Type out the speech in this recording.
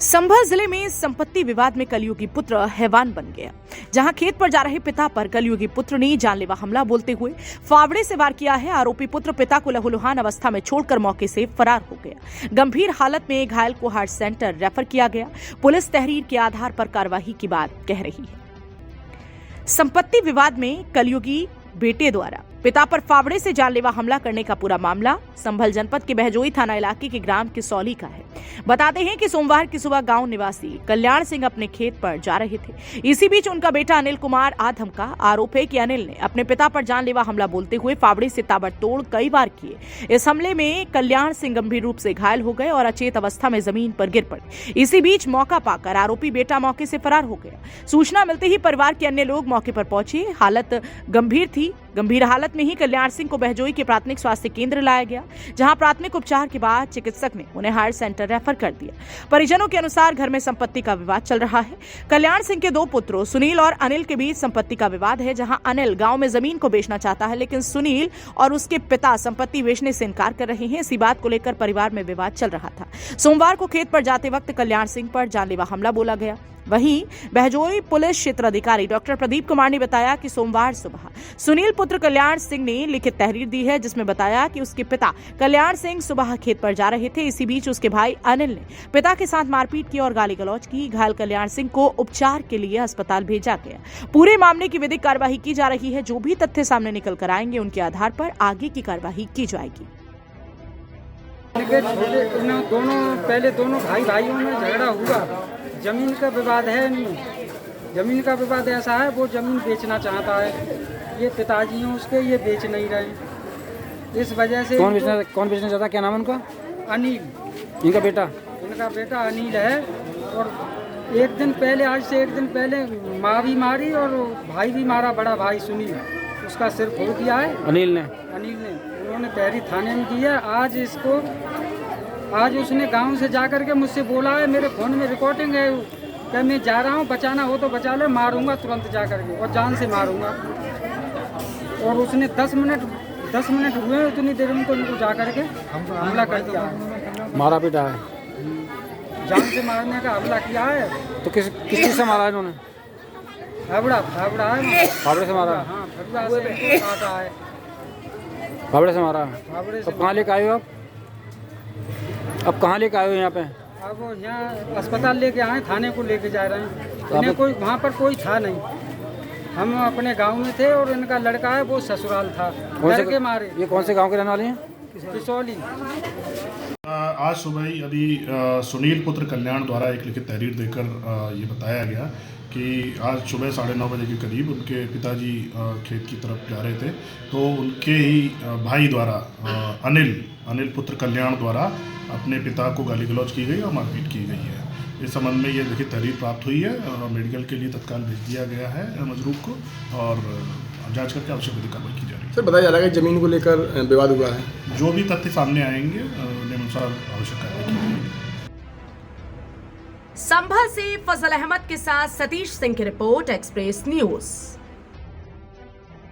संभल जिले में संपत्ति विवाद में कलयुगी पुत्र हैवान बन गया। जहां खेत पर जा रहे पिता पर कलयुगी पुत्र ने जानलेवा हमला बोलते हुए फावड़े से वार किया है। आरोपी पुत्र पिता को लहूलुहान अवस्था में छोड़कर मौके से फरार हो गया। गंभीर हालत में घायल को हार्ट सेंटर रेफर किया गया। पुलिस तहरीर के आधार पर कार्रवाई की बात कह रही है। संपत्ति विवाद में कलयुगी बेटे द्वारा पिता पर फावड़े से जानलेवा हमला करने का पूरा मामला संभल जनपद के बहजोई थाना इलाके के ग्राम किसौली का है। बताते हैं कि सोमवार की सुबह गांव निवासी कल्याण सिंह अपने खेत पर जा रहे थे। इसी बीच उनका बेटा अनिल कुमार आधमका। आरोप है कि अनिल ने अपने पिता पर जानलेवा हमला बोलते हुए फावड़े से ताबड़तोड़ कई वार किए। इस हमले में कल्याण सिंह गंभीर रूप से घायल हो गए और अचेत अवस्था में जमीन पर गिर पड़े। इसी बीच मौका पाकर आरोपी बेटा मौके से फरार हो गया। सूचना मिलते ही परिवार के अन्य लोग मौके पर पहुंचे। हालत गंभीर थी। गंभीर हालत में ही कल्याण सिंह को बहजोई के प्राथमिक स्वास्थ्य केंद्र लाया गया, जहां प्राथमिक उपचार के बाद चिकित्सक ने उन्हें हार्ट सेंटर रेफर कर दिया। परिजनों के अनुसार घर में संपत्ति का विवाद चल रहा है। कल्याण सिंह के दो पुत्रों सुनील और अनिल के बीच संपत्ति का विवाद है, जहां अनिल गांव में जमीन को बेचना चाहता है, लेकिन सुनील और उसके पिता संपत्ति बेचने से इनकार कर रहे हैं। इसी बात को लेकर परिवार में विवाद चल रहा था। सोमवार को खेत पर जाते वक्त कल्याण सिंह पर जानलेवा हमला बोला गया। वहीं बहजोई पुलिस क्षेत्र अधिकारी डॉक्टर प्रदीप कुमार ने बताया कि सोमवार सुबह सुनील पुत्र कल्याण सिंह ने लिखित तहरीर दी है, जिसमें बताया कि उसके पिता कल्याण सिंह सुबह खेत पर जा रहे थे। इसी बीच उसके भाई अनिल ने पिता के साथ मारपीट की और गाली गलौज की। घायल कल्याण सिंह को उपचार के लिए अस्पताल भेजा गया। पूरे मामले की विधिक कार्यवाही की जा रही है। जो भी तथ्य सामने निकल कर आएंगे उनके आधार पर आगे की कार्यवाही की जाएगी। दोनों भाइयों में झगड़ा हुआ। जमीन का विवाद है इनमें। जमीन का विवाद ऐसा है, वो जमीन बेचना चाहता है। ये पिताजी हैं उसके, ये बेच नहीं रहे। इस वजह से कौन बेचना चाहता है? क्या नाम है उनका? अनिल। इनका बेटा अनिल है। और एक दिन पहले, आज से एक दिन पहले माँ भी मारी और भाई भी मारा। बड़ा भाई सुनील, उसका सिर फोड़ दिया है अनिल ने। उन्होंने तहरीर थाने में दी है। आज उसने गांव से जाकर के मुझसे बोला है, मेरे फ़ोन में रिकॉर्डिंग है, कि मैं जा रहा हूँ, बचाना हो तो बचा ले, मारूंगा तुरंत जाकर के और जान से मारूंगा। और उसने 10 मिनट हुए उतनी देर में तो उनको जाकर के हमला कर दिया है। मारा पीटा है, जान से मारने का हमला किया है। तो किस चीज़ से मारा है इन्होंने? फावड़ा है। फावड़े से मारा? हाँ, फरुआ से काटा है। फावड़े से मारा? फावड़े से। अब कहाँ लेके आए हो आप? अब कहाँ लेके आए हो यहाँ पे? अब वो यहाँ अस्पताल लेके आए, थाने को लेके जा रहे हैं। इन्हें कोई वहाँ पर कोई था नहीं। हम अपने गांव में थे और इनका लड़का है वो ससुराल था। डर के मारे। ये कौन से गांव के रहने वाले हैं? किसौली। आज सुबह ही अभी सुनील पुत्र कल्याण द्वारा एक लिखित तहरीर देकर ये बताया गया कि आज सुबह 9:30 बजे के करीब उनके पिताजी खेत की तरफ जा रहे थे, तो उनके ही भाई द्वारा अनिल पुत्र कल्याण द्वारा अपने पिता को गाली गलौज की गई और मारपीट की गई है। इस संबंध में ये लिखित तहरीर प्राप्त हुई है। मेडिकल के लिए तत्काल भेज दिया गया है मजरूब को और जांच करके आवश्यक विधिक कार्रवाई की जा रही है। सर, बताया जा रहा है कि जमीन को लेकर विवाद हुआ है। जो भी तथ्य सामने आएंगे अनुसार आवश्यक कार्रवाई की जाएगी। संभल से फजल अहमद के साथ सतीश सिंह की रिपोर्ट, एक्सप्रेस न्यूज।